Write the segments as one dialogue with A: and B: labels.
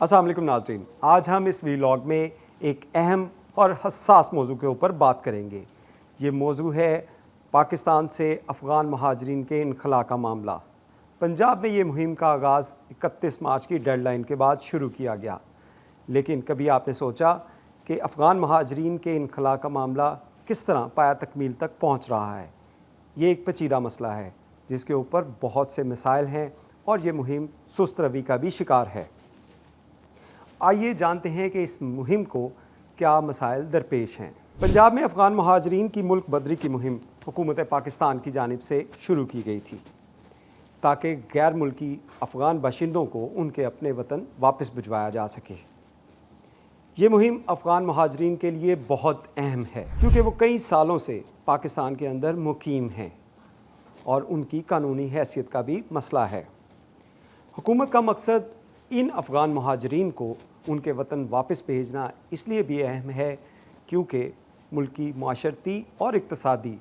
A: अस्सलाम वालेकुम नाज़रीन, आज हम इस वीलॉग में एक अहम और हसास मौजू के ऊपर बात करेंगे। ये मौजू है पाकिस्तान से अफ़गान महाजरीन के इनखला का मामला। पंजाब में ये मुहिम का आगाज़ 31 मार्च की डेडलाइन के बाद शुरू किया गया, लेकिन कभी आपने सोचा कि अफ़गान महाजरीन के इनखला का मामला किस तरह पाया तकमील तक पहुँच रहा है? ये एक पेचीदा मसला है जिसके ऊपर बहुत से मसाइल हैं और ये मुहिम सुस्त रवि का भी शिकार है। आइए जानते हैं कि इस मुहिम को क्या मसाइल दरपेश हैं। पंजाब में अफ़गान महाजरीन की मुल्क बदरी की मुहिम हुकूमत पाकिस्तान की जानिब से शुरू की गई थी ताकि गैर मुल्की अफ़गान बाशिंदों को उनके अपने वतन वापस भिजवाया जा सके। ये मुहिम अफ़गान महाजरीन के लिए बहुत अहम है क्योंकि वो कई सालों से पाकिस्तान के अंदर मुकीम हैं और उनकी कानूनी हैसियत का भी मसला है। हुकूमत का मकसद इन अफ़गान महाजरीन को उनके वतन वापस भेजना इसलिए भी अहम है क्योंकि मुल्की माशरती और इक़्तिसादी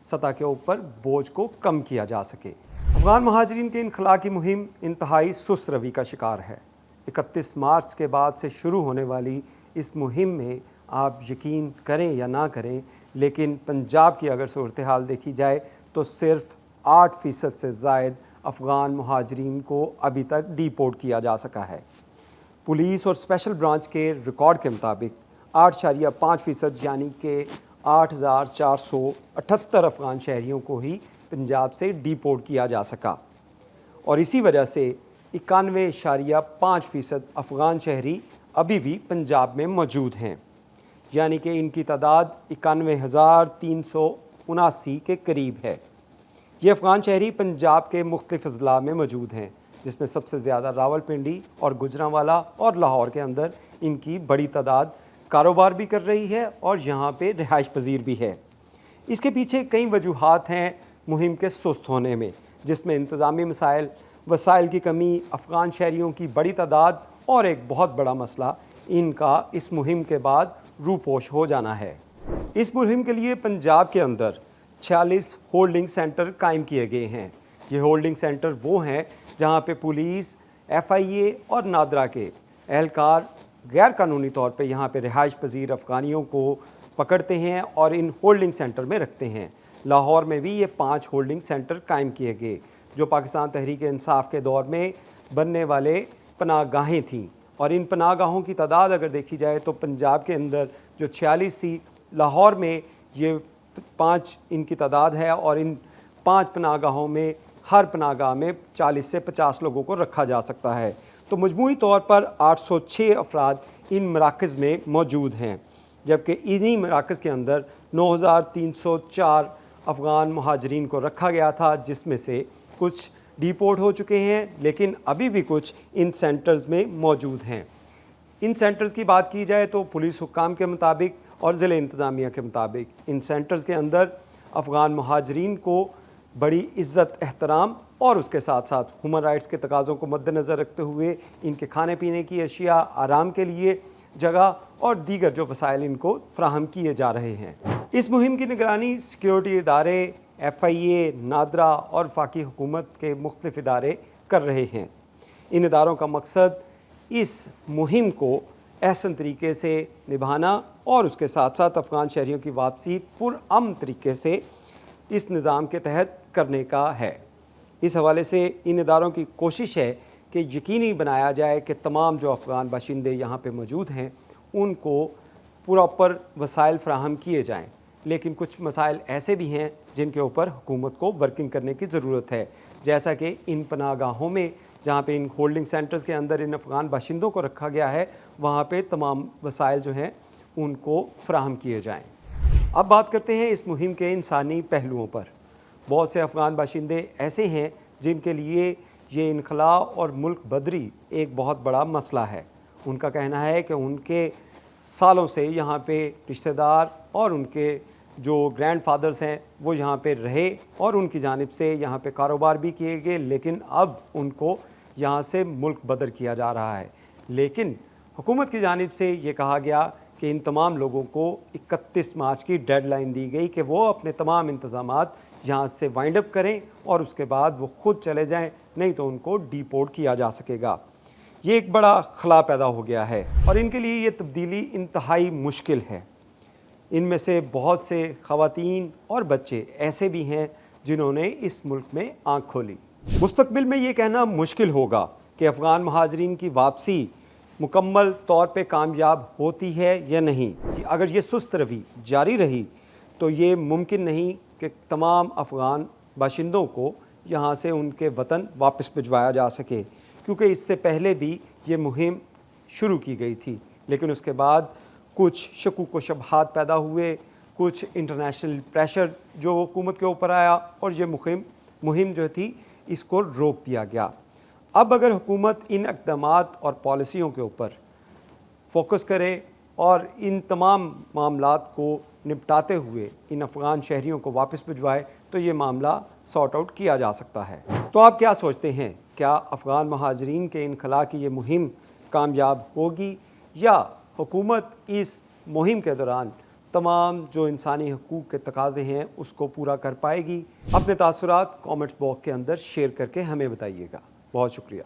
A: सतह के ऊपर बोझ को कम किया जा सके। अफ़गान महाजरीन के इनखला की मुहिम इंतहाई सुस्त रवि का शिकार है। 31 मार्च के बाद से शुरू होने वाली इस मुहिम में आप यकीन करें या ना करें, लेकिन पंजाब की अगर सूरत हाल देखी जाए तो सिर्फ 8% से ज़ायद अफ़गान महाजरीन को अभी तक डिपोर्ट किया जा सका है। पुलिस और स्पेशल ब्रांच के रिकॉर्ड के मुताबिक 8.5% यानी कि 8,478 अफ़गान शहरियों को ही पंजाब से डिपोर्ट किया जा सका और इसी वजह से 91.5% अफ़गान शहरी अभी भी पंजाब में मौजूद हैं, यानी कि इनकी तादाद 91,379 के करीब है। ये अफ़गान शहरी पंजाब के मुख्तलिफ़ अज़ला में मौजूद हैं, जिसमें सबसे ज़्यादा रावलपिंडी और गुजरांवाला और लाहौर के अंदर इनकी बड़ी तादाद कारोबार भी कर रही है और यहाँ पे रिहाइश पजीर भी है। इसके पीछे कई वजूहात हैं मुहिम के सुस्त होने में, जिसमें इंतज़ामी मसाइल, वसाइल की कमी, अफ़गान शहरियों की बड़ी तादाद और एक बहुत बड़ा मसला इनका इस मुहिम के बाद रूपोश हो जाना है। इस मुहिम के लिए पंजाब के अंदर 46 होल्डिंग सेंटर कायम किए गए हैं। ये होल्डिंग सेंटर वो हैं जहाँ पे पुलिस, FIA और नादरा के एहलकार गैर कानूनी तौर पे यहाँ पे रिहाइश पजीर अफ़गानियों को पकड़ते हैं और इन होल्डिंग सेंटर में रखते हैं। लाहौर में भी ये 5 होल्डिंग सेंटर कायम किए गए जो पाकिस्तान तहरीक इंसाफ के दौर में बनने वाले पनाहगाहें थीं, और इन पनाहगाहों की तादाद अगर देखी जाए तो पंजाब के अंदर जो 46 थी, लाहौर में ये 5 इनकी तादाद है और इन 5 पनाहगाहों में हर पनाहगाह में 40 से 50 लोगों को रखा जा सकता है। तो मजमूई तौर पर 806 अफराद इन मराकज़ में मौजूद हैं, जबकि इन्हीं मराकज़ के अंदर 9,304 अफ़गान महाजरीन को रखा गया था, जिसमें से कुछ डिपोर्ट हो चुके हैं लेकिन अभी भी कुछ इन सेंटर्स में मौजूद हैं। इन सेंटर्स की बात की जाए तो पुलिस हुक्काम के मुताबिक और ज़िले इंतज़ामिया के मुताबिक इन सेंटर्स के अंदर अफ़गान महाजरीन को बड़ी इज़्ज़त, एहतराम और उसके साथ साथ ह्यूमन राइट्स के तकाज़ों को मद्देनज़र रखते हुए इनके खाने पीने की अशिया, आराम के लिए जगह और दीगर जो वसाइल इनको फ़राहम किए जा रहे हैं। इस मुहिम की निगरानी सिक्योरिटी इदारे, FIA, नादरा और वफाकी हुकूमत के मुख्तलिफ़ इदारे कर रहे हैं। इन इदारों का मकसद इस मुहिम को अहसन तरीके से निभाना और उसके साथ साथ अफ़गान शहरियों की वापसी पुरअमन तरीके से इस निज़ाम के तहत करने का है। इस हवाले से इन इदारों की कोशिश है कि यकीनी बनाया जाए कि तमाम जो अफ़गान बाशिंदे यहाँ पे मौजूद हैं उनको प्रॉपर वसाइल फ़राहम किए जाएँ, लेकिन कुछ मसाइल ऐसे भी हैं जिनके ऊपर हुकूमत को वर्किंग करने की ज़रूरत है, जैसा कि इन पनाहगाहों में जहाँ पे इन होल्डिंग सेंटर्स के अंदर इन अफ़गान बाशिंदों को रखा गया है, वहाँ पे तमाम वसाइल जो हैं उनको फ़राहम किए जाएँ। अब बात करते हैं इस मुहिम के इंसानी पहलुओं पर। बहुत से अफ़गान बाशिंदे ऐसे हैं जिनके लिए ये इनखला और मुल्क बदरी एक बहुत बड़ा मसला है। उनका कहना है कि उनके सालों से यहाँ पे रिश्तेदार और उनके जो ग्रैंड फादर्स हैं वो यहाँ पे रहे और उनकी जानिब से यहाँ पे कारोबार भी किए गए, लेकिन अब उनको यहाँ से मुल्क बदर किया जा रहा है। लेकिन हुकूमत की जानिब से ये कहा गया कि इन तमाम लोगों को 31 मार्च की डेडलाइन दी गई कि वो अपने तमाम इंतज़ामात यहाँ से वाइंड अप करें और उसके बाद वो ख़ुद चले जाएं, नहीं तो उनको डिपोर्ट किया जा सकेगा। یہ ایک بڑا خلا پیدا ہو گیا ہے اور ان کے لیے یہ تبدیلی انتہائی مشکل ہے۔ ان میں سے بہت سے خواتین اور بچے ایسے بھی ہیں جنہوں نے اس ملک میں آنکھ کھولی۔ مستقبل میں یہ کہنا مشکل ہوگا کہ افغان مہاجرین کی واپسی مکمل طور پہ کامیاب ہوتی ہے یا نہیں۔ اگر یہ سست روی جاری رہی تو یہ ممکن نہیں کہ تمام افغان باشندوں کو یہاں سے ان کے وطن واپس بھجوایا جا سکے، کیونکہ اس سے پہلے بھی یہ مہم شروع کی گئی تھی، لیکن اس کے بعد کچھ شکوک و شبہات پیدا ہوئے، کچھ انٹرنیشنل پریشر جو حکومت کے اوپر آیا اور یہ مہم جو تھی اس کو روک دیا گیا۔ اب اگر حکومت ان اقدامات اور پالیسیوں کے اوپر فوکس کرے اور ان تمام معاملات کو نپٹاتے ہوئے ان افغان شہریوں کو واپس بھجوائے تو یہ معاملہ سارٹ آؤٹ کیا جا سکتا ہے۔ تو آپ کیا سوچتے ہیں؟ کیا افغان مہاجرین کے انخلاء کی یہ مہم کامیاب ہوگی یا حکومت اس مہم کے دوران تمام جو انسانی حقوق کے تقاضے ہیں اس کو پورا کر پائے گی؟ اپنے تاثرات کامنٹس باکس کے اندر شیئر کر کے ہمیں بتائیے گا۔ بہت شکریہ۔